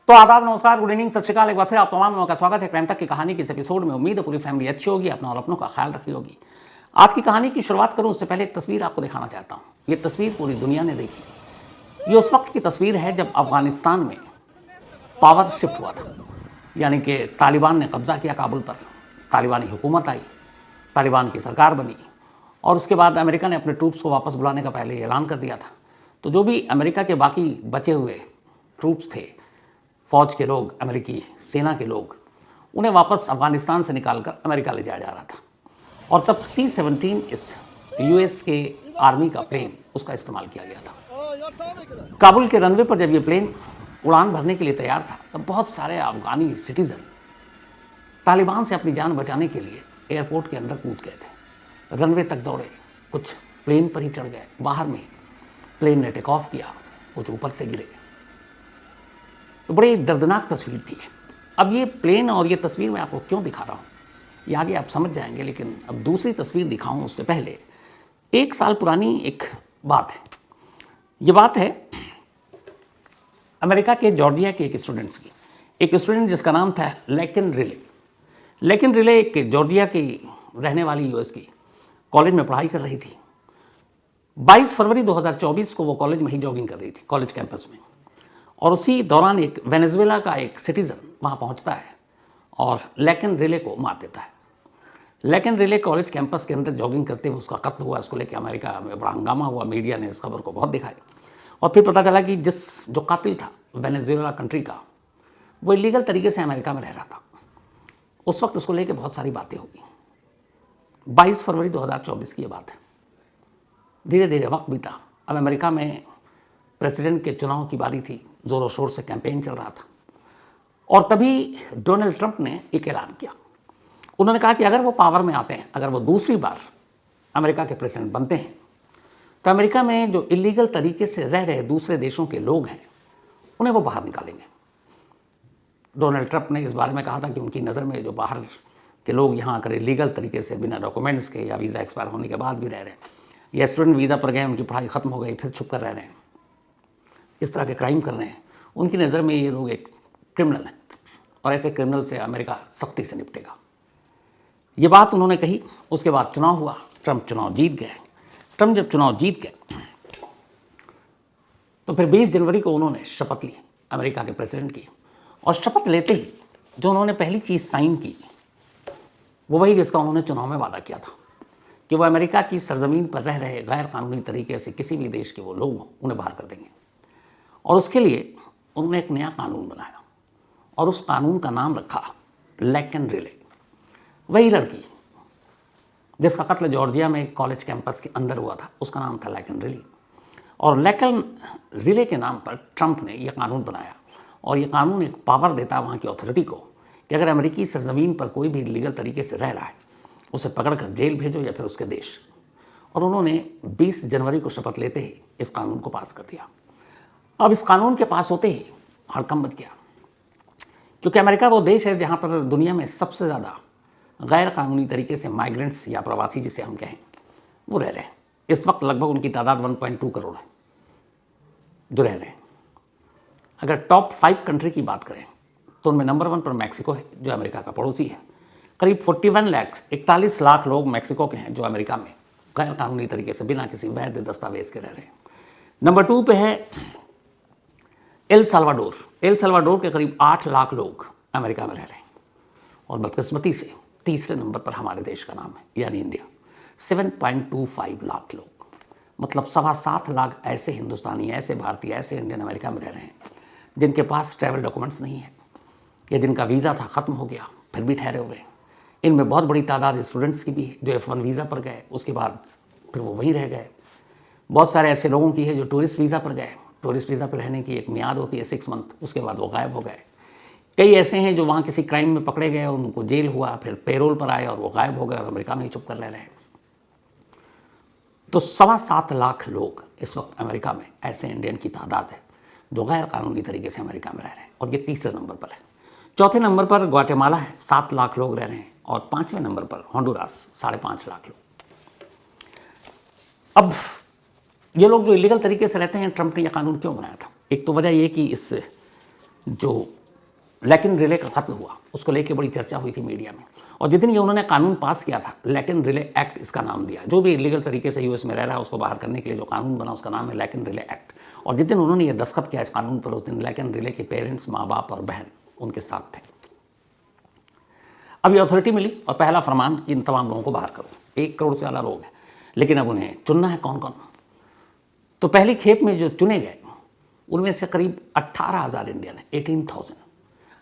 तो आदाब, नमस्कार, गुड इवनिंग, सत श्रीकाल। एक बार फिर आप तमाम लोगों का स्वागत है क्राइम तक की कहानी की इस एपिसोड में। उम्मीद है पूरी फैमिली अच्छी होगी, अपना और अपनों का ख्याल रखी होगी। आज की कहानी की शुरुआत करूं उससे पहले एक तस्वीर आपको दिखाना चाहता हूं। ये तस्वीर पूरी दुनिया ने देखी। ये उस वक्त की तस्वीर है जब अफगानिस्तान में पावर शिफ्ट हुआ था, यानी कि तालिबान ने कब्जा किया काबुल पर, तालिबानी हुकूमत आई, तालिबान की सरकार बनी और उसके बाद अमेरिका ने अपने ट्रूप्स को वापस बुलाने का पहले ऐलान कर दिया था। तो जो भी अमेरिका के बाकी बचे हुए ट्रूप्स थे, फौज के लोग, अमेरिकी सेना के लोग, उन्हें वापस अफगानिस्तान से निकालकर अमेरिका ले जाया जा रहा था। और तब C-17 इस यूएस के आर्मी का प्लेन, उसका इस्तेमाल किया गया था। काबुल के रनवे पर जब ये प्लेन उड़ान भरने के लिए तैयार था, तब बहुत सारे अफगानी सिटीजन तालिबान से अपनी जान बचाने के लिए एयरपोर्ट के अंदर कूद गए थे। रनवे तक दौड़े, कुछ प्लेन पर ही चढ़ गए, बाहर में प्लेन ने टेक ऑफ किया, कुछ ऊपर से गिरे। तो बड़ी दर्दनाक तस्वीर थी। अब ये प्लेन और ये तस्वीर मैं आपको क्यों दिखा रहा हूँ, ये आगे आप समझ जाएंगे, लेकिन अब दूसरी तस्वीर दिखाऊं उससे पहले 1 साल पुरानी एक बात है। ये बात है अमेरिका के जॉर्जिया के एक स्टूडेंट्स की। एक स्टूडेंट जिसका नाम था लेकिन रिले। लेकिन रिले एक जॉर्जिया की रहने वाली यूएस की कॉलेज में पढ़ाई कर रही थी। 22 फरवरी 2024 को वो कॉलेज में ही जॉगिंग कर रही थी, कॉलेज कैंपस में। और उसी दौरान एक वेनेजुएला का एक सिटीजन वहाँ पहुँचता है और लेकिन रिले को मार देता है। लेकिन रिले कॉलेज कैंपस के अंदर जॉगिंग करते हुए उसका कत्ल हुआ। इसको लेकर अमेरिका में बड़ा हंगामा हुआ, मीडिया ने इस खबर को बहुत दिखाया। और फिर पता चला कि जो कातिल था वेनेजुएला कंट्री का, वो इलीगल तरीके से अमेरिका में रह रहा था। उस वक्त इसको लेकर बहुत सारी बातें हुई। 22 फरवरी 2024 की ये बात है। धीरे धीरे वक्त बीता। अब अमेरिका में प्रेसिडेंट के चुनाव की बारी थी, जोरों शोर से कैंपेन चल रहा था। और तभी डोनाल्ड ट्रंप ने एक ऐलान किया। उन्होंने कहा कि अगर वो पावर में आते हैं, अगर वो दूसरी बार अमेरिका के प्रेसिडेंट बनते हैं, तो अमेरिका में जो इलीगल तरीके से रह रहे दूसरे देशों के लोग हैं, उन्हें वो बाहर निकालेंगे। डोनाल्ड ट्रंप ने इस बारे में कहा था कि उनकी नज़र में जो बाहर के लोग यहाँ आकर इलीगल तरीके से बिना डॉक्यूमेंट्स के या वीज़ा एक्सपायर होने के बाद भी रह रहे हैं, या स्टूडेंट वीज़ा पर गए, उनकी पढ़ाई ख़त्म हो गई, फिर छुप कर रह रहे हैं, इस तरह के क्राइम कर रहे हैं, उनकी नज़र में ये लोग एक क्रिमिनल हैं और ऐसे क्रिमिनल से अमेरिका सख्ती से निपटेगा। ये बात उन्होंने कही। उसके बाद चुनाव हुआ, ट्रंप चुनाव जीत गए। ट्रंप जब चुनाव जीत गए तो फिर 20 जनवरी को उन्होंने शपथ ली अमेरिका के प्रेसिडेंट की। और शपथ लेते ही जो उन्होंने पहली चीज़ साइन की, वो वही जिसका उन्होंने चुनाव में वादा किया था कि वो अमेरिका की सरजमीन पर रह रहे गैर कानूनी तरीके से किसी भी देश के वो लोग उन्हें बाहर कर देंगे। और उसके लिए उन्होंने एक नया कानून बनाया और उस कानून का नाम रखा लेकिन रिले। वही लड़की जिसका कत्ल जॉर्जिया में कॉलेज कैंपस के अंदर हुआ था, उसका नाम था लेकिन रिले। और लेकिन रिले के नाम पर ट्रंप ने यह कानून बनाया। और ये कानून एक पावर देता है वहाँ की अथॉरिटी को कि अगर अमेरिकी सरजमीन पर कोई भी लीगल तरीके से रह रहा है, उसे पकड़कर जेल भेजो या फिर उसके देश। और उन्होंने 20 जनवरी को शपथ लेते ही इस कानून को पास कर दिया। अब इस कानून के पास होते ही हड़कंप मच गया, क्योंकि अमेरिका वो देश है जहाँ पर दुनिया में सबसे ज़्यादा गैर कानूनी तरीके से माइग्रेंट्स या प्रवासी जिसे हम कहें, वो रह रहे हैं। इस वक्त लगभग उनकी तादाद 1.2 करोड़ है जो रह रहे हैं। अगर टॉप 5 कंट्री की बात करें तो उनमें नंबर 1 पर मैक्सिको है, जो अमेरिका का पड़ोसी है। करीब 41 लाख लोग मैक्सिको के हैं जो अमेरिका में गैर कानूनी तरीके से बिना किसी वैध दस्तावेज के रह रहे हैं। नंबर 2 पे है एल सल्वाडोर के करीब 8 लाख लोग अमेरिका में रह रहे हैं। और बदकिस्मती से तीसरे नंबर पर हमारे देश का नाम है, यानी इंडिया। 7.25 लाख लोग, मतलब 7.25 लाख ऐसे हिंदुस्तानी, ऐसे भारतीय, ऐसे इंडियन अमेरिका में रह रहे हैं जिनके पास ट्रैवल डॉक्यूमेंट्स नहीं है, या जिनका वीज़ा था ख़त्म हो गया फिर भी ठहरे हुए हैं। इनमें बहुत बड़ी तादाद स्टूडेंट्स की भी है जो F1 वीज़ा पर गए, उसके बाद फिर वो वहीं रह गए। बहुत सारे ऐसे लोगों की है जो टूरिस्ट वीज़ा पर गए। टूरिस्ट वीज़ा पर रहने की एक मियाद होती है 6 मंथ, उसके बाद वो गायब हो गए। कई ऐसे हैं जो वहाँ किसी क्राइम में पकड़े गए, उनको जेल हुआ, फिर पेरोल पर आए और वो गायब हो गए और अमेरिका में ही चुप कर रह रहे हैं। तो 7.25 लाख लोग इस वक्त अमेरिका में ऐसे इंडियन की तादाद है जो गैर कानूनी तरीके से अमेरिका में रह रहे हैं, और ये तीसरे नंबर पर है। चौथे नंबर पर ग्वाटेमाला है, 7 लाख लोग रह रहे हैं। और 5वें नंबर पर होंडुरास, 5.5 लाख लोग। अब ये लोग जो इलीगल तरीके से रहते हैं, ट्रंप ने यह कानून क्यों बनाया था? एक तो वजह ये कि इस जो लैकिन रिले का कत्ल हुआ, उसको लेके बड़ी चर्चा हुई थी मीडिया में। और जिस दिन ये उन्होंने कानून पास किया था, लैकिन रिले एक्ट इसका नाम दिया, जो भी इलीगल तरीके से यूएस में रह रहा है उसको बाहर करने के लिए जो कानून बना उसका नाम है लैकिन रिले एक्ट। और जिस दिन उन्होंने ये दस्तखत किया इस कानून पर, उस दिन लैकिन रिले के पेरेंट्स, माँ बाप और बहन उनके साथ थे। अब ये अथॉरिटी मिली और पहला फरमान कि इन तमाम लोगों को बाहर करो। 1 करोड़ से ज़्यादा लोग हैं, लेकिन अब उन्हें चुनना है कौन कौन। तो पहली खेप में जो चुने गए उनमें से करीब 18,000 इंडियन है, 18,000।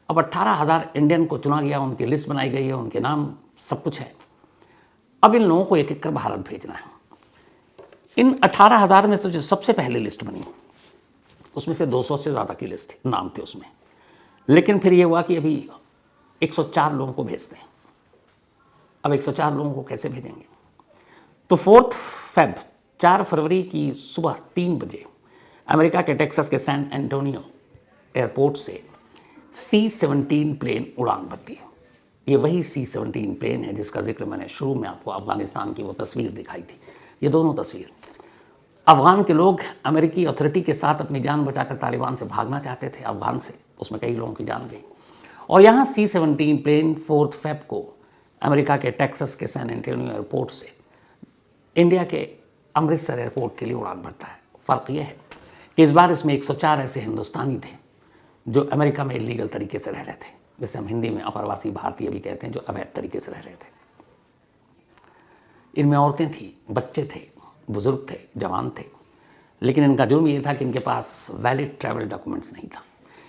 अब 18,000 इंडियन को चुना गया, उनकी लिस्ट बनाई गई है, उनके नाम सब कुछ है। अब इन लोगों को एक एक कर भारत भेजना है। इन 18,000 में से जो सबसे पहले लिस्ट बनी उसमें से 200 से ज़्यादा की लिस्ट थी, नाम थे उसमें। लेकिन फिर ये हुआ कि अभी 104 लोगों को भेजते हैं। अब 104 लोगों को कैसे भेजेंगे? तो 4 फरवरी की सुबह 3 बजे अमेरिका के टेक्सास के सैन एंटोनियो एयरपोर्ट से C-17 प्लेन उड़ान भरती है। ये वही C-17 प्लेन है जिसका जिक्र मैंने शुरू में आपको अफगानिस्तान की वो तस्वीर दिखाई थी। ये दोनों तस्वीर, अफगान के लोग अमेरिकी अथॉरिटी के साथ अपनी जान बचाकर तालिबान से भागना चाहते थे अफगान से, उसमें कई लोगों की जान गई। और यहाँ C-17 प्लेन 4 फरवरी को अमेरिका के टेक्सास के सैन एंटोनियो एयरपोर्ट से इंडिया के अमृतसर एयरपोर्ट के लिए उड़ान भरता है। फ़र्क यह है कि इस बार इसमें 104 ऐसे हिंदुस्तानी थे जो अमेरिका में इलीगल तरीके से रह रहे थे, जैसे हम हिंदी में अप्रवासी भारतीय भी कहते हैं, जो अवैध तरीके से रह रहे थे। इनमें औरतें थी, बच्चे थे, बुजुर्ग थे, जवान थे, लेकिन इनका जुर्म ये था कि इनके पास वैलिड ट्रैवल डॉक्यूमेंट्स नहीं था।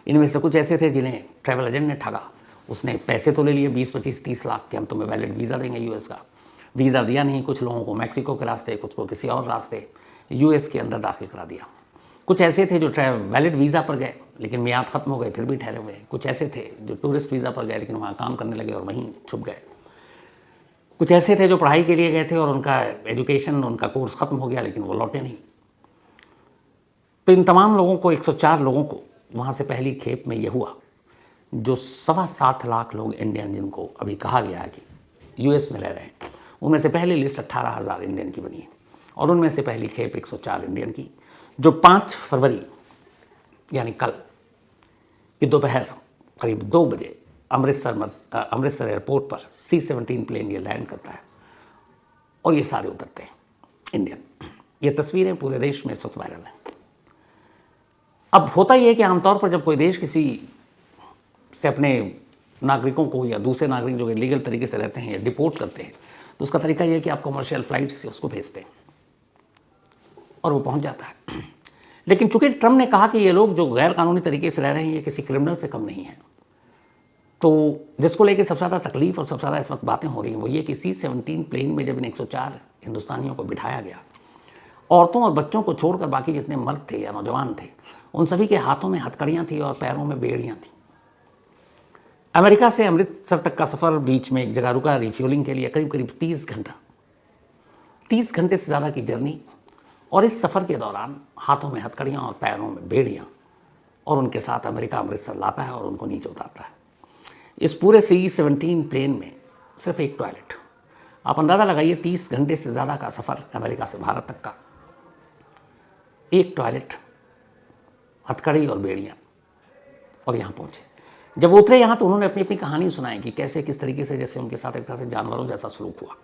इनमें से कुछ ऐसे थे जिन्हें ट्रैवल एजेंट ने ठगा, उसने पैसे तो ले लिए 20, 25, 30 लाख के, हम तुम्हें वैलिड वीज़ा देंगे यूएस का। वीज़ा दिया नहीं, कुछ लोगों को मैक्सिको के रास्ते, कुछ को किसी और रास्ते यूएस के अंदर दाखिल करा दिया। कुछ ऐसे थे जो वैलिड वीज़ा पर गए लेकिन मियाद ख़त्म हो गए, फिर भी ठहरे हुए। कुछ ऐसे थे जो टूरिस्ट वीज़ा पर गए लेकिन वहाँ काम करने लगे और वहीं छुप गए। कुछ ऐसे थे जो पढ़ाई के लिए गए थे और उनका एजुकेशन, उनका कोर्स ख़त्म हो गया लेकिन वो लौटे नहीं। तो इन तमाम लोगों को, 104 लोगों को वहाँ से पहली खेप में ये हुआ, जो 7.25 लाख लोग इंडियन जिनको अभी कहा गया है कि यूएस में रह रहे हैं, उनमें से पहली लिस्ट 18,000 इंडियन की बनी है। और उनमें से पहली खेप 104 इंडियन की, जो 5 फरवरी यानी कल की दोपहर करीब 2 बजे अमृतसर एयरपोर्ट पर C-17 प्लेन ये लैंड करता है और ये सारे उतरते हैं इंडियन। ये तस्वीरें पूरे देश में इस वक्त वायरल हैं। अब होता यह है कि आमतौर पर जब कोई देश किसी से अपने नागरिकों को या दूसरे नागरिक जो इलीगल तरीके से रहते हैं या डिपोर्ट करते हैं, तो उसका तरीका यह है कि आप कमर्शियल फ्लाइट से उसको भेजते हैं और वो पहुंच जाता है। लेकिन चूंकि ट्रम्प ने कहा कि ये लोग जो गैर कानूनी तरीके से रह रहे हैं ये किसी क्रिमिनल से कम नहीं है, तो जिसको लेके सबसे ज़्यादा तकलीफ और सबसे ज़्यादा इस वक्त बातें हो रही हैं वो ये कि C-17 प्लेन में जब इन 104 हिंदुस्तानियों को बिठाया गया, औरतों और बच्चों को छोड़कर बाकी जितने मर्द थे या नौजवान थे, उन सभी के हाथों में हथकड़ियाँ थी और पैरों में बेड़ियाँ थी। अमेरिका से अमृतसर तक का सफ़र, बीच में एक जगह रुका रिफ्यूलिंग के लिए, करीब करीब 30 घंटे से ज़्यादा की जर्नी। और इस सफ़र के दौरान हाथों में हथकड़ियाँ और पैरों में बेड़ियाँ, और उनके साथ अमेरिका अमृतसर लाता है और उनको नीचे उतारता है। इस पूरे C-17 प्लेन में सिर्फ एक टॉयलेट। आप अंदाज़ा लगाइए 30 घंटे से ज़्यादा का सफ़र अमेरिका से भारत तक का, एक टॉयलेट, हथकड़ी और बेड़ियाँ, और यहाँ पहुँचे। जब वो उतरे यहाँ तो उन्होंने अपनी अपनी कहानी सुनाई कि कैसे किस तरीके से, जैसे उनके साथ एक तरह से जानवरों जैसा सलूक हुआ।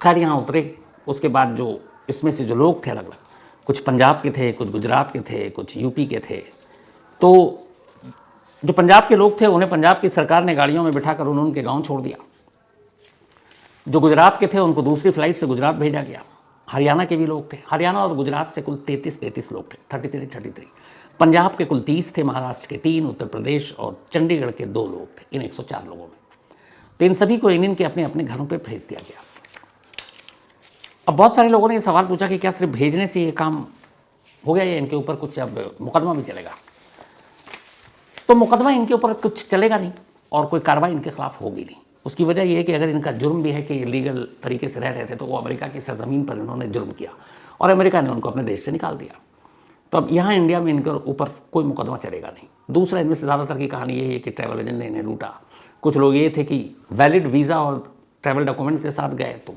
खैर यहाँ उतरे, उसके बाद जो इसमें से जो लोग थे अलग अलग, कुछ पंजाब के थे, कुछ गुजरात के थे, कुछ यूपी के थे। तो जो पंजाब के लोग थे उन्हें पंजाब की सरकार ने गाड़ियों में बिठाकर उनके गांव छोड़ दिया। जो गुजरात के थे उनको दूसरी फ्लाइट से गुजरात भेजा गया। हरियाणा के भी लोग थे, हरियाणा और गुजरात से कुल 33 लोग थे, 33। पंजाब के कुल 30 थे, महाराष्ट्र के 3, उत्तर प्रदेश और चंडीगढ़ के 2 लोग थे इन 104 लोगों में। तो इन सभी को इनके अपने अपने घरों पर भेज दिया गया। अब बहुत सारे लोगों ने ये सवाल पूछा कि क्या सिर्फ भेजने से ये काम हो गया या इनके ऊपर कुछ अब मुकदमा भी चलेगा? तो मुकदमा इनके ऊपर कुछ चलेगा नहीं और कोई कार्रवाई इनके खिलाफ होगी नहीं। उसकी वजह यह है कि अगर इनका जुर्म भी है कि इलीगल तरीके से रह रहे थे, तो वो अमेरिका की सरजमीन पर इन्होंने जुर्म किया और अमेरिका ने उनको अपने देश से निकाल दिया। तो अब यहाँ इंडिया में इनके ऊपर कोई मुकदमा चलेगा नहीं। दूसरा, इनमें से ज़्यादातर की कहानी यही है कि ट्रैवल एजेंट ने इन्हें लूटा। कुछ लोग ये थे कि वैलिड वीज़ा और ट्रैवल डॉक्यूमेंट्स के साथ गए, तो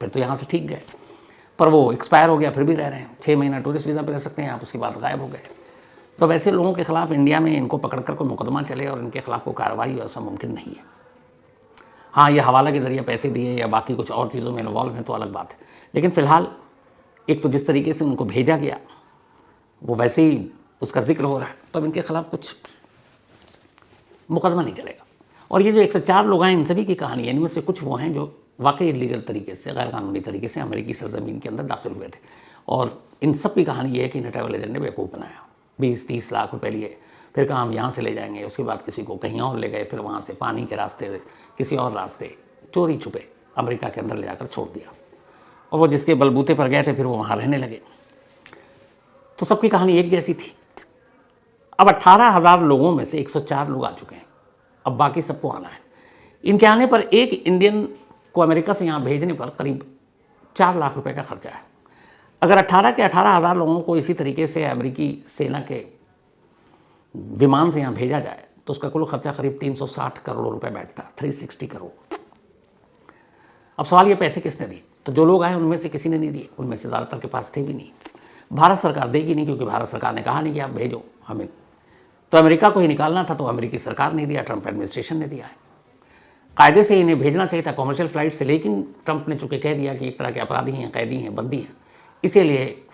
फिर तो यहाँ से ठीक गए, पर वो एक्सपायर हो गया, फिर भी रह रहे हैं। 6 महीना टूरिस्ट वीज़ा पर रह सकते हैं आप, उसके बाद गायब हो गए। तो वैसे लोगों के खिलाफ इंडिया में इनको पकड़ कर कोई मुकदमा चले और इनके खिलाफ कोई कार्रवाई ऐसा मुमकिन नहीं है। हाँ, ये हवाला के ज़रिए पैसे दिए या बाकी कुछ और चीज़ों में इन्वॉल्व हैं तो अलग बात है, लेकिन फ़िलहाल एक तो जिस तरीके से उनको भेजा गया वो वैसे ही उसका जिक्र हो रहा है, तो अब इनके खिलाफ कुछ मुकदमा नहीं चलेगा। और ये जो 104 लोग हैं इन सभी की कहानी है, इनमें से कुछ वो हैं जो वाकई इलीगल तरीके से, गैर कानूनी तरीके से अमेरिकी सरजमीन के अंदर दाखिल हुए थे। और इन सब की कहानी ये है कि इन्हें ट्रैवल एजेंट ने बेवकूफ़ बनाया, 20-30 लाख रुपए लिए, फिर कहा हम यहाँ से ले जाएंगे, उसके बाद किसी को कहीं और ले गए, फिर वहाँ से पानी के रास्ते किसी और रास्ते चोरी छुपे अमेरिका के अंदर ले जाकर छोड़ दिया, और वो जिसके बलबूते पर गए थे फिर वो वहाँ रहने लगे। तो सबकी कहानी एक जैसी थी। अब 18,000 लोगों में से 104 लोग आ चुके हैं, अब बाकी सबको आना है। इनके आने पर एक इंडियन को अमेरिका से यहाँ भेजने पर करीब 4 लाख रुपए का खर्चा है। अगर 18 के 18,000 लोगों को इसी तरीके से अमेरिकी सेना के विमान से यहाँ भेजा जाए तो उसका कुल खर्चा करीब 360 करोड़ रुपए बैठता है, 360 करोड़। अब सवाल ये पैसे किसने दिए? तो जो लोग आए उनमें से किसी ने नहीं दिए, उनमें से ज़्यादातर के पास थे भी नहीं। भारत सरकार देगी नहीं, क्योंकि भारत सरकार ने कहा नहीं कि आप भेजो हमें, तो अमेरिका को ही निकालना था, तो अमेरिकी सरकार ने दिया, ट्रंप एडमिनिस्ट्रेशन ने दिया है। कायदे से इन्हें भेजना चाहिए था कॉमर्शियल फ्लाइट से, लेकिन ट्रंप ने चूँकि कह दिया कि एक तरह के अपराधी हैं, कैदी हैं, बंदी हैं, इसीलिए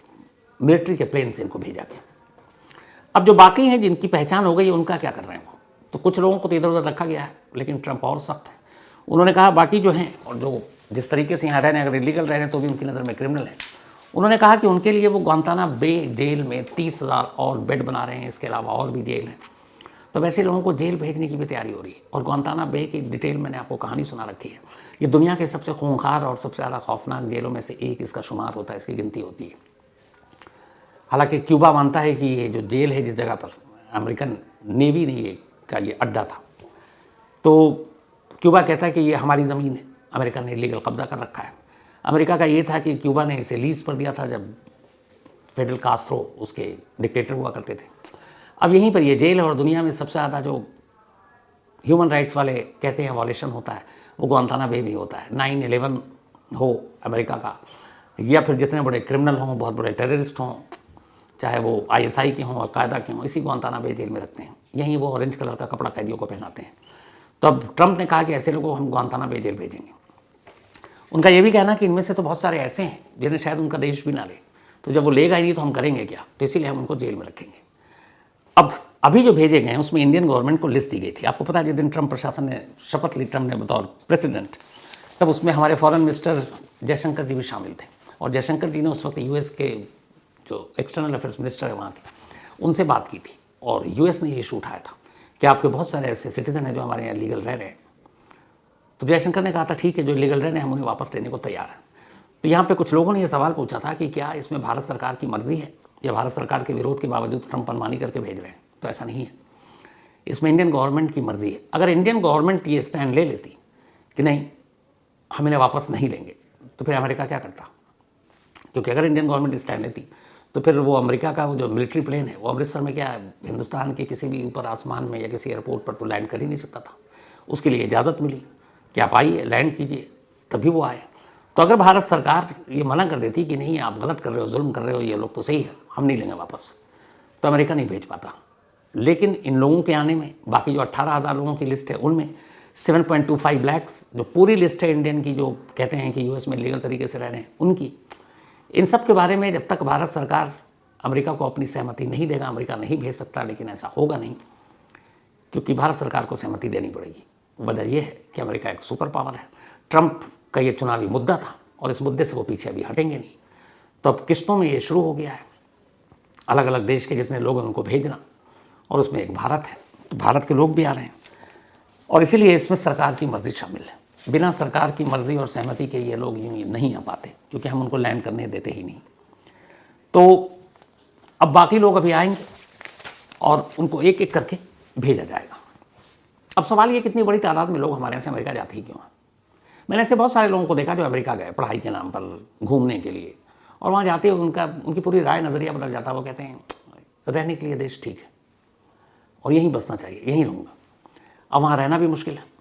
मिलिट्री के प्लेन से इनको भेजा गया। अब जो बाकी हैं जिनकी पहचान हो गई उनका क्या कर रहे हैं वो? तो कुछ लोगों को तो इधर उधर रखा गया है, लेकिन ट्रंप और सख्त है। उन्होंने कहा बाकी जो हैं और जो जिस तरीके से यहाँ रह रहे हैं, अगर इलीगल रह रहे हैं तो भी उनकी नज़र में क्रिमिनल है, उन्होंने कहा कि उनके लिए वो ग्वांताना बे जेल में 30,000 और बेड बना रहे हैं, इसके अलावा और भी जेल हैं। तो वैसे लोगों को जेल भेजने की भी तैयारी हो रही है। और ग्वांताना बे की डिटेल मैंने आपको कहानी सुना रखी है। ये दुनिया के सबसे खूंखार और सबसे ज़्यादा खौफनाक जेलों में से एक इसका शुमार होता है, इसकी गिनती होती है। हालांकि क्यूबा मानता है कि ये जो जेल है जिस जगह पर अमेरिकन नेवी ने का ये अड्डा था, तो क्यूबा कहता है कि ये हमारी ज़मीन है, अमेरिका ने इलीगल कब्जा कर रखा है। अमेरिका का ये था कि क्यूबा ने इसे लीज पर दिया था जब फिडेल कास्ट्रो उसके डिक्टेटर हुआ करते थे। अब यहीं पर ये जेल है, और दुनिया में सबसे ज़्यादा जो ह्यूमन राइट्स वाले कहते हैं वॉलेशन होता है वो ग्वांताना बे भी होता है। 9/11 हो अमेरिका का, या फिर जितने बड़े क्रिमिनल हों, बहुत बड़े टेररिस्ट हों, चाहे वो ISI के हों, अलकायदा के हों, इसी ग्वांताना बे जेल में रखते हैं। यहीं वो ऑरेंज कलर का कपड़ा कैदियों को पहनाते हैं। तो अब ट्रंप ने कहा कि ऐसे लोगों को हम ग्वांताना बे जेल भेजेंगे। उनका ये भी कहना कि इनमें से तो बहुत सारे ऐसे हैं जिन्हें शायद उनका देश भी ना ले, तो जब वो लेगा ही नहीं तो हम करेंगे क्या, तो इसीलिए हम उनको जेल में रखेंगे। अब अभी जो भेजे गए हैं उसमें इंडियन गवर्नमेंट को लिस्ट दी गई थी। आपको पता है जिस दिन ट्रंप प्रशासन ने शपथ ली, ट्रंप ने बतौर प्रेसिडेंट, तब उसमें हमारे फॉरेन मिनिस्टर जयशंकर जी भी शामिल थे। और जयशंकर जी ने उस वक्त US के जो एक्सटर्नल अफेयर्स मिनिस्टर है वहाँ के, उनसे बात की थी, और US ने ये इशू उठाया था कि आपके बहुत सारे ऐसे सिटीजन हैं जो हमारे यहाँ लीगल रह रहे हैं। तो जयशंकर ने कहा था ठीक है, जो लीगल रह रहे हैं हम उन्हें वापस लेने को तैयार हैं। तो यहाँ पे कुछ लोगों ने यह सवाल पूछा था कि क्या इसमें भारत सरकार की मर्जी है या भारत सरकार के विरोध के बावजूद ट्रंप मनमानी करके भेज रहे हैं? तो ऐसा नहीं है, इसमें इंडियन गवर्नमेंट की मर्जी है। अगर इंडियन गवर्नमेंट ये स्टैंड ले लेती कि नहीं हम इन्हें वापस नहीं लेंगे, तो फिर अमेरिका क्या करता? क्योंकि अगर इंडियन गवर्नमेंट स्टैंड लेती तो फिर वो अमेरिका का वो जो मिलिट्री प्लेन है वो अमृतसर में क्या हिंदुस्तान के किसी भी ऊपर आसमान में या किसी एयरपोर्ट पर तो लैंड कर ही नहीं सकता था। उसके लिए इजाज़त मिली कि आप आइए, लैंड कीजिए, तभी वो आए। तो अगर भारत सरकार ये मना कर देती कि नहीं आप गलत कर रहे हो, जुल्म कर रहे हो, ये लोग तो सही है, हम नहीं लेंगे वापस, तो अमेरिका नहीं भेज पाता। लेकिन इन लोगों के आने में बाकी जो 18,000 लोगों की लिस्ट है उनमें 7.25 लाख जो पूरी लिस्ट है इंडियन की, जो कहते हैं कि US में लीगल तरीके से रह रहे हैं उनकी, इन सब के बारे में जब तक भारत सरकार अमेरिका को अपनी सहमति नहीं देगा अमेरिका नहीं भेज सकता। लेकिन ऐसा होगा नहीं, क्योंकि भारत सरकार को सहमति देनी पड़ेगी। वजह यह है कि अमेरिका एक सुपर पावर है, ट्रंप का ये चुनावी मुद्दा था और इस मुद्दे से वो पीछे अभी हटेंगे नहीं। तो अब किस्तों में ये शुरू हो गया है, अलग अलग देश के जितने लोग हैं उनको भेजना, और उसमें एक भारत है, तो भारत के लोग भी आ रहे हैं, और इसीलिए इसमें सरकार की मर्जी शामिल है। बिना सरकार की मर्जी और सहमति के ये लोग यूँ नहीं आ पाते, क्योंकि हम उनको लैंड करने देते ही नहीं। तो अब बाकी लोग अभी आएंगे और उनको एक एक करके भेजा जाएगा। अब सवाल ये कितनी बड़ी तादाद में लोग हमारे यहाँ से अमेरिका जाते ही क्यों हैं? मैंने ऐसे बहुत सारे लोगों को देखा जो अमेरिका गए पढ़ाई के नाम पर घूमने के लिए, और वहाँ जाते हुए उनकी पूरी राय नज़रिया बदल जाता है। वो कहते हैं रहने के लिए देश ठीक है और यहीं बसना चाहिए, यहीं रहूँगा। अब वहाँ रहना भी मुश्किल है।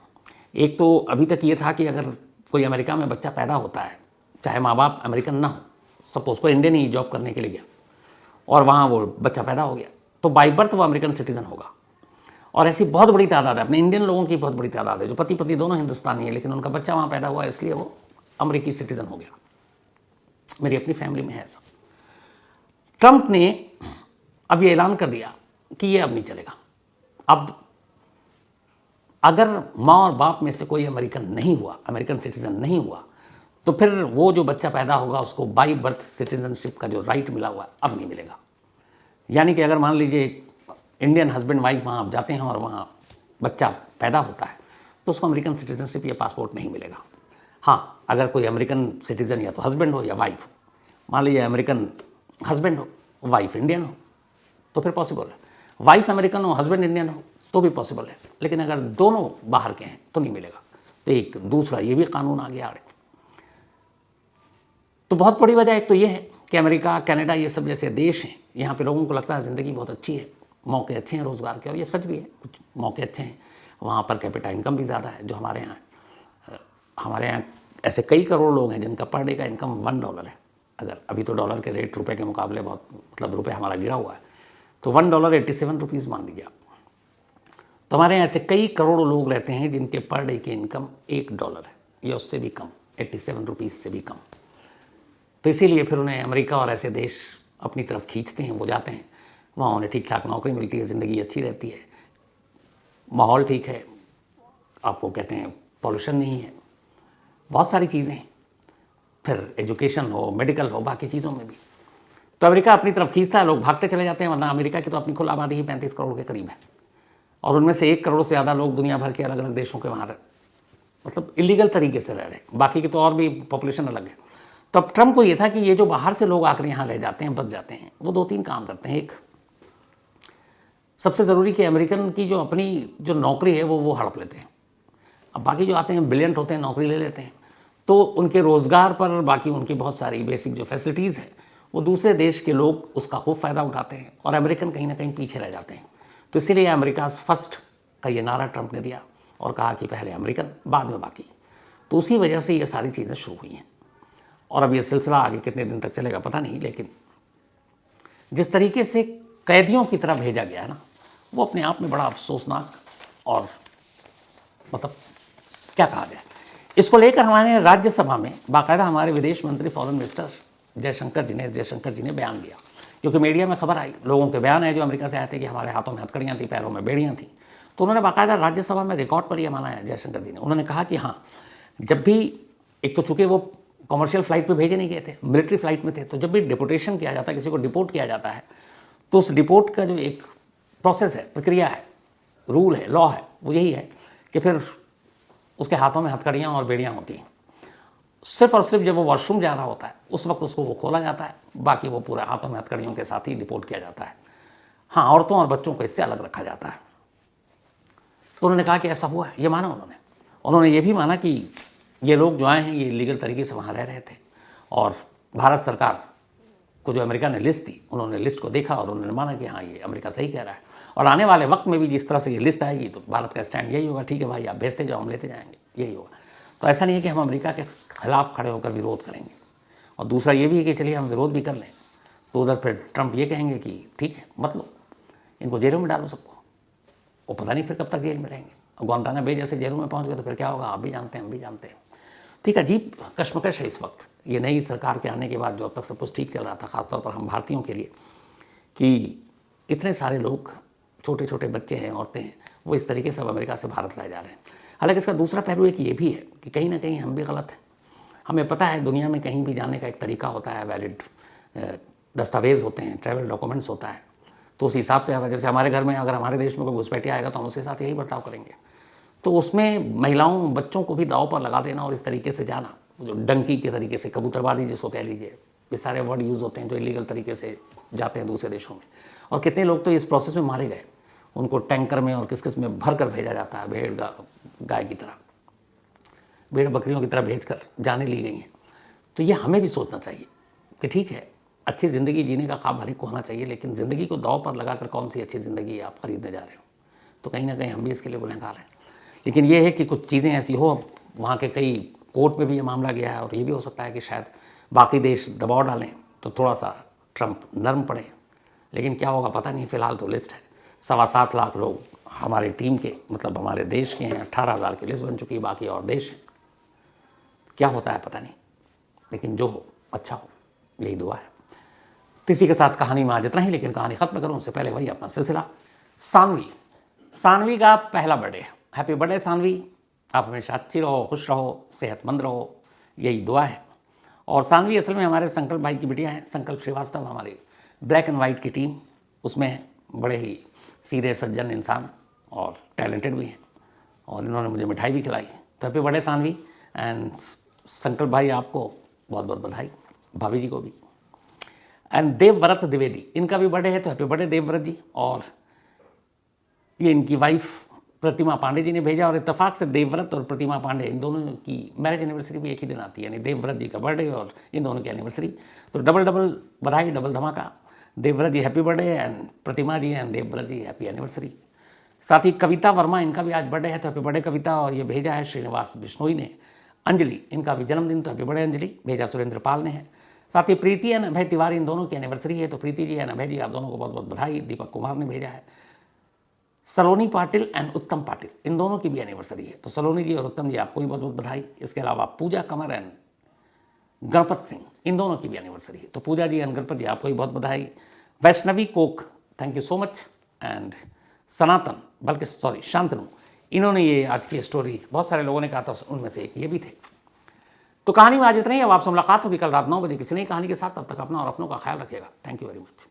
एक तो अभी तक ये था कि अगर कोई अमेरिका में बच्चा पैदा होता है, चाहे माँ बाप अमेरिकन ना हो, सपोज कोई इंडियन ही जॉब करने के लिए गया और वहाँ वो बच्चा पैदा हो गया, तो बाई बर्थ वो अमेरिकन सिटीज़न होगा। और ऐसी बहुत बड़ी तादाद है, अपने इंडियन लोगों की बहुत बड़ी तादाद है जो पति पत्नी दोनों हिंदुस्तानी है, लेकिन उनका बच्चा वहाँ पैदा हुआ इसलिए वो अमेरिकी सिटीज़न हो गया। मेरी अपनी फैमिली में है ऐसा। ट्रंप ने अब ये ऐलान कर दिया कि ये अब नहीं चलेगा। अब अगर माँ और बाप में से कोई अमेरिकन नहीं हुआ, अमेरिकन सिटीज़न नहीं हुआ, तो फिर वो जो बच्चा पैदा होगा उसको बाई बर्थ सिटीजनशिप का जो राइट मिला हुआ है अब नहीं मिलेगा। यानी कि अगर मान लीजिए इंडियन हस्बैंड वाइफ वहाँ जाते हैं और वहाँ बच्चा पैदा होता है तो उसको अमेरिकन सिटीजनशिप या पासपोर्ट नहीं मिलेगा। हाँ, अगर कोई अमेरिकन सिटीज़न या तो हस्बैंड हो या वाइफ हो, मान लीजिए अमेरिकन हस्बैंड हो, वाइफ इंडियन हो, तो फिर पॉसिबल है। वाइफ अमेरिकन हो, हस्बैंड इंडियन हो तो भी पॉसिबल है, लेकिन अगर दोनों बाहर के हैं तो नहीं मिलेगा। तो एक दूसरा ये भी कानून आ गया आड़े। तो बहुत बड़ी वजह एक तो ये है कि अमेरिका, कनाडा, ये सब जैसे देश हैं, यहाँ पे लोगों को लगता है ज़िंदगी बहुत अच्छी है, मौके अच्छे हैं रोज़गार के, और ये सच भी है, कुछ मौके अच्छे हैं। वहाँ पर कैपिटा इनकम भी ज़्यादा है जो हमारे यहाँ है। हमारे यहाँ ऐसे कई करोड़ लोग हैं जिनका पर डे का इनकम $1 है। अगर अभी तो डॉलर के रेट रुपए के मुकाबले बहुत, मतलब रुपए हमारा गिरा हुआ है, तो $1 87 रुपीज़ मान लीजिए आप। तो हमारे यहाँ ऐसे कई करोड़ लोग रहते हैं जिनके पर डे की इनकम $1 है या उससे भी कम, 87 रुपीज़ से भी कम। तो इसीलिए फिर उन्हें अमेरिका और ऐसे देश अपनी तरफ खींचते हैं, वो जाते हैं, वहाँ उन्हें ठीक ठाक नौकरी मिलती है, ज़िंदगी अच्छी रहती है, माहौल ठीक है, आपको कहते हैं पॉल्यूशन नहीं है, बहुत सारी चीज़ें हैं, फिर एजुकेशन हो, मेडिकल हो, बाकी चीज़ों में भी। तो अमेरिका अपनी तरफ खींचता है, लोग भागते चले जाते हैं, वरना अमेरिका की तो अपनी कुल आबादी ही 35 करोड़ के करीब है, और उनमें से 1 करोड़ से ज़्यादा लोग दुनिया भर के अलग अलग देशों के वहाँ मतलब इलीगल तरीके से रह रहे हैं, बाकी की तो और भी पॉपुलेशन अलग है। तो अब ट्रंप को ये था कि ये जो बाहर से लोग आकर यहाँ रह जाते हैं, बस जाते हैं, वो 2-3 काम करते हैं। एक, सबसे ज़रूरी कि अमेरिकन की जो अपनी जो नौकरी है वो हड़प लेते हैं। अब बाकी जो आते हैं ब्रिलियंट होते हैं, नौकरी ले लेते हैं, तो उनके रोज़गार पर बाकी उनकी बहुत सारी बेसिक जो फैसिलिटीज़ है वो दूसरे देश के लोग उसका खूब फ़ायदा उठाते हैं, और अमेरिकन कहीं ना कहीं पीछे रह जाते हैं। तो इसीलिए अमेरिका फर्स्ट का ये नारा ट्रंप ने दिया और कहा कि पहले अमेरिकन, बाद में बाकी। तो उसी वजह से ये सारी चीज़ें शुरू हुई हैं, और अब ये सिलसिला आगे कितने दिन तक चलेगा पता नहीं, लेकिन जिस तरीके से कैदियों की तरह भेजा गया है ना, वो अपने आप में बड़ा अफसोसनाक, और मतलब क्या कहा जाए। इसको लेकर हमारे राज्यसभा में बाकायदा हमारे विदेश मंत्री फॉरेन मिनिस्टर जयशंकर जी ने बयान दिया, क्योंकि मीडिया में खबर आई, लोगों के बयान है जो अमेरिका से आए थे कि हमारे हाथों में हथकड़ियाँ थी, पैरों में बेड़ियाँ थी। तो उन्होंने बाकायदा राज्यसभा में रिकॉर्ड पर यह माना है जयशंकर जी ने। उन्होंने कहा कि हाँ, जब भी, एक तो चूँकि वो कमर्शियल फ्लाइट पे भेजे नहीं गए थे, मिलिट्री फ्लाइट में थे, तो जब भी डिपोटेशन किया जाता है, किसी को डिपोर्ट किया जाता है, तो उस डिपोर्ट का जो एक प्रोसेस है, प्रक्रिया है, रूल है, लॉ है, वो यही है कि फिर उसके हाथों में हथकड़ियाँ और बेड़ियाँ होती हैं। सिर्फ और सिर्फ जब वो वॉशरूम जा रहा होता है उस वक्त उसको वो खोला जाता है, बाकी वो पूरे हाथों में हथकड़ियों के साथ ही डिपोर्ट किया जाता है। हाँ, औरतों और बच्चों को इससे अलग रखा जाता है। तो उन्होंने कहा कि ऐसा हुआ है, ये माना उन्होंने ये भी माना कि ये लोग जो आए हैं ये लीगल तरीके से वहाँ रह रहे थे, और भारत सरकार को जो अमेरिका ने लिस्ट दी, उन्होंने लिस्ट को देखा और उन्होंने माना कि हाँ, ये अमेरिका सही कह रहा है, और आने वाले वक्त में भी जिस तरह से ये लिस्ट आएगी तो भारत का स्टैंड यही होगा, ठीक है भाई, आप भेजते जाओ, हम लेते जाएंगे, यही होगा। तो ऐसा नहीं है कि हम अमेरिका के खिलाफ खड़े होकर विरोध करेंगे। और दूसरा ये भी है कि चलिए हम विरोध भी कर लें, तो उधर फिर ट्रंप ये कहेंगे कि ठीक है, मतलब इनको जेलों में डालो सबको, वो पता नहीं फिर कब तक जेल में रहेंगे। और ग्वांटाना बे जैसे जेलों में पहुँच गए तो फिर क्या होगा, आप भी जानते हैं, हम भी जानते हैं। ठीक, अजीब कश्मकश है इस वक्त, ये नई सरकार के आने के बाद जो अब तक सब कुछ ठीक चल रहा था, ख़ासतौर पर हम भारतीयों के लिए, कि इतने सारे लोग, छोटे छोटे बच्चे हैं, औरतें हैं, वो इस तरीके से अब अमेरिका से भारत लाए जा रहे हैं। हालांकि इसका दूसरा पहलू एक ये भी है कि कहीं ना कहीं हम भी गलत हैं। हमें पता है दुनिया में कहीं भी जाने का एक तरीका होता है, वैलिड दस्तावेज़ होते हैं, ट्रैवल डॉक्यूमेंट्स होता है, तो उस हिसाब से, जैसे हमारे घर में अगर हमारे देश में कोई घुसपैठिया आएगा तो हम उसके साथ यही बर्ताव करेंगे। तो उसमें महिलाओं, बच्चों को भी दाव पर लगा देना और इस तरीके से जाना, जो डंकी के तरीके से, कबूतरबाजी जिसको कह लीजिए, ये सारे वर्ड यूज़ होते हैं जो इलीगल तरीके से जाते हैं दूसरे देशों में। और कितने लोग तो इस प्रोसेस में मारे गए, उनको टैंकर में और किस किस में भर कर भेजा जाता है, भेड़ गाय की तरह, भेड़ बकरियों की तरह भेज कर जाने ली गई हैं। तो ये हमें भी सोचना चाहिए कि ठीक है, अच्छी ज़िंदगी जीने का ख्वाब हर एक को होना चाहिए, लेकिन ज़िंदगी को दाव पर लगाकर कौन सी अच्छी ज़िंदगी आप खरीदने जा रहे हो। तो कहीं ना कहीं हम भी इसके लिए गुनहगार हैं। लेकिन ये है कि कुछ चीज़ें ऐसी हो, वहाँ के कई कोर्ट में भी ये मामला गया है, और ये भी हो सकता है कि शायद बाकी देश दबाव डालें तो थोड़ा सा ट्रंप नर्म पड़े, लेकिन क्या होगा पता नहीं। फ़िलहाल तो लिस्ट है 7.25 लाख लोग हमारी टीम के, मतलब हमारे देश के हैं। 18,000 की लिस्ट बन चुकी है, बाकी और देश हैं। क्या होता है पता नहीं, लेकिन जो हो अच्छा हो, यही दुआ है। तो इसी के साथ कहानी में आज इतना ही, लेकिन कहानी ख़त्म करूँ उससे पहले वही अपना सिलसिला। सानवी का पहला बर्थडे है। हैप्पी बर्थडे सानवी, आप हमेशा अच्छी रहो, खुश रहो, सेहतमंद रहो, यही दुआ है। और सानवी असल में हमारे संकल्प भाई की बिटिया हैं। संकल्प श्रीवास्तव हमारी ब्लैक एंड वाइट की टीम, उसमें बड़े ही सीधे सज्जन इंसान और टैलेंटेड भी हैं, और इन्होंने मुझे मिठाई भी खिलाई। तो हैप्पी बर्थडे सानवी। एंड संकल्प भाई आपको बहुत बहुत बधाई, भाभी जी को भी। एंड देवव्रत द्विवेदी, इनका भी बर्थडे है, तो हैप्पी बर्थडे देवव्रत जी। और ये इनकी वाइफ प्रतिमा पांडे जी ने भेजा, और इत्तेफाक से देवव्रत और प्रतिमा पांडे इन दोनों की मैरिज एनिवर्सरी भी एक ही दिन आती है, यानी देवव्रत जी का बर्थडे और इन दोनों की एनिवर्सरी। तो डबल डबल बधाई, डबल धमाका। Devvrat ji happy birthday and Pratima ji and Devvrat ji happy anniversary. साथ ही कविता वर्मा, इनका भी आज बर्थडे है, तो हैप्पी बर्थडे कविता। और ये भेजा है श्रीनिवास बिश्नोई ने। अंजलि, इनका भी जन्मदिन, तो हैप्पी बर्थडे अंजलि, भेजा सुरेंद्र पाल ने है। साथ ही प्रीति एंड अभय तिवारी, इन दोनों की एनिवर्सरी है, तो प्रीति जी एंड अभय जी आप दोनों को बहुत बहुत बधाई। दीपक कुमार ने भेजा है। सलोनी पाटिल एंड उत्तम पाटिल, इन दोनों की भी एनिवर्सरी है, तो सलोनी जी और उत्तम जी आपको भी बहुत बहुत बधाई। इसके अलावा पूजा कंवर एंड गणपत सिंह, इन दोनों की भी एनिवर्सरी है, तो पूजा जी एंड गणपत जी आपको भी बहुत बधाई। वैष्णवी कोक, thank you so much. And Sanatan, बल्कि सॉरी शांतनु, इन्होंने ये आज की स्टोरी, बहुत सारे लोगों ने कहा था, उनमें से एक ये भी थे। तो कहानी में आज इतना ही। अब आपसे मुलाकात होगी कल रात 9 बजे किसी नई कहानी के साथ। तब तक अपना और अपनों का ख्याल रखिएगा। Thank you very much.